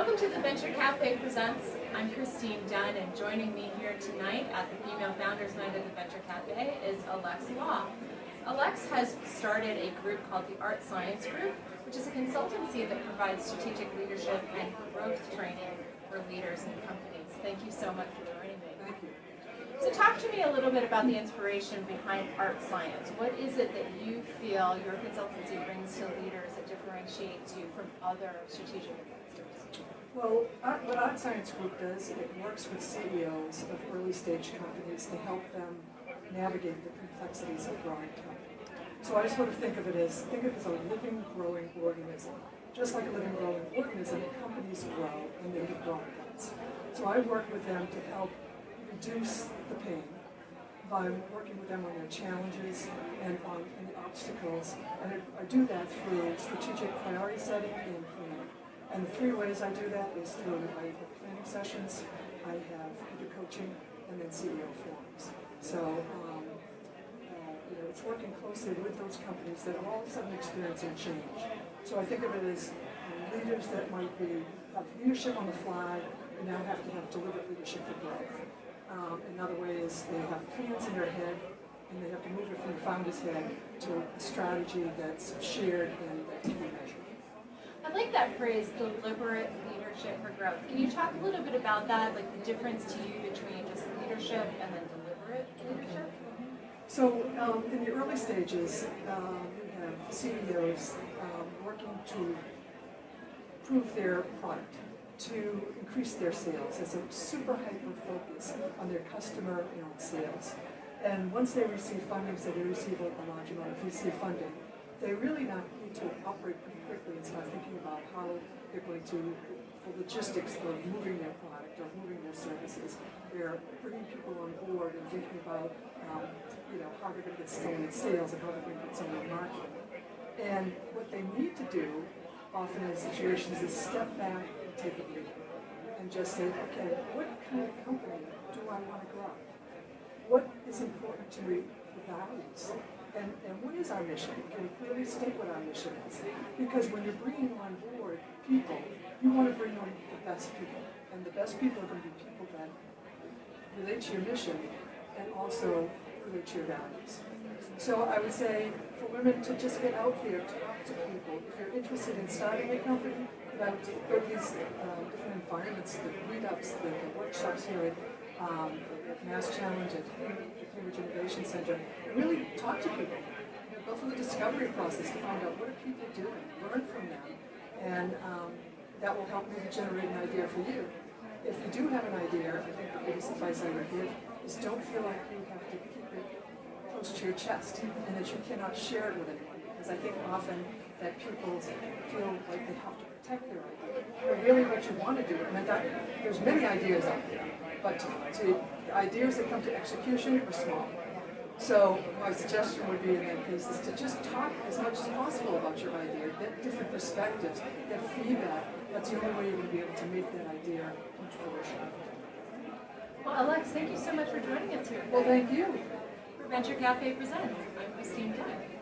Welcome to the Venture Café Presents. I'm Christine Dunn, and joining me here tonight at the Female Founders Night at the Venture Café is Allexe Law. Allexe has started a group called the ArtScience Group, which is a consultancy that provides strategic leadership and growth training for leaders and companies. Thank you so much for joining me. Thank you. So talk to me a little bit about the inspiration behind art science. What is it that you feel your consultancy brings to leaders that differentiates you from other strategic investors? Well, what ArtScience Group does, it works with CEOs of early stage companies to help them navigate the complexities of growing company. So I sort of think of it as a living, growing organism. Just like a living, growing organism, companies grow and they hit growing pains. So I work with them to help reduce the pain by working with them on their challenges and on any obstacles. And I do that through strategic priority setting and planning. And the three ways I do that is through I have planning sessions, I have leader coaching, and then CEO forums. So it's working closely with those companies that are all of a sudden experiencing change. So I think of it as leaders that might have leadership on the fly, and now have to have deliberate leadership for growth. Another way is they have plans in their head, and they have to move it from the founder's head to a strategy that's shared and that can be measured. I like that phrase, deliberate leadership for growth. Can you talk a little bit about that, like the difference to you between just leadership and then deliberate leadership? So in the early stages, we have CEOs working to improve their product, to increase their sales. There's a super hyper focus on their customer sales. And once they receive funding, so they receive a large amount of VC funding, they really need to operate pretty quickly and start thinking about how they're going to, the logistics of moving their product or moving their services. They're bringing people on board and thinking about how they're going to get someone in sales and how they're going to get someone in marketing. And what they need to do often in situations is step back and take a break and just say, okay, what kind of company do I want to grow? What is important to me for values? And what is our mission? Can we clearly state what our mission is? Because when you're bringing on board people, you want to bring on the best people. And the best people are going to be people that relate to your mission and also relate to your values. So I would say for women to just get out there, talk to people. If you're interested in starting a company, go to these different environments, the meetups, the workshops here at Mass Challenge, at the Cambridge Innovation Center, and really talk to people. Go through the discovery process to find out what are people doing, learn from them, and that will help maybe generate an idea for you. If you do have an idea, I think the biggest advice I would give is don't feel like you have to keep it close to your chest and that you cannot share it with anyone, because I think often that people feel like they have to protect their idea. But really what you want to do, and there's many ideas out there, but to ideas that come to execution are small. So my suggestion would be in that case is to just talk as much as possible about your idea, get different perspectives, get feedback. That's the only way you're going to be able to make that idea come to fruition. Well, Allexe, thank you so much for joining us here today. Well, thank you. For Venture Café Presents, I'm Christine Dunn.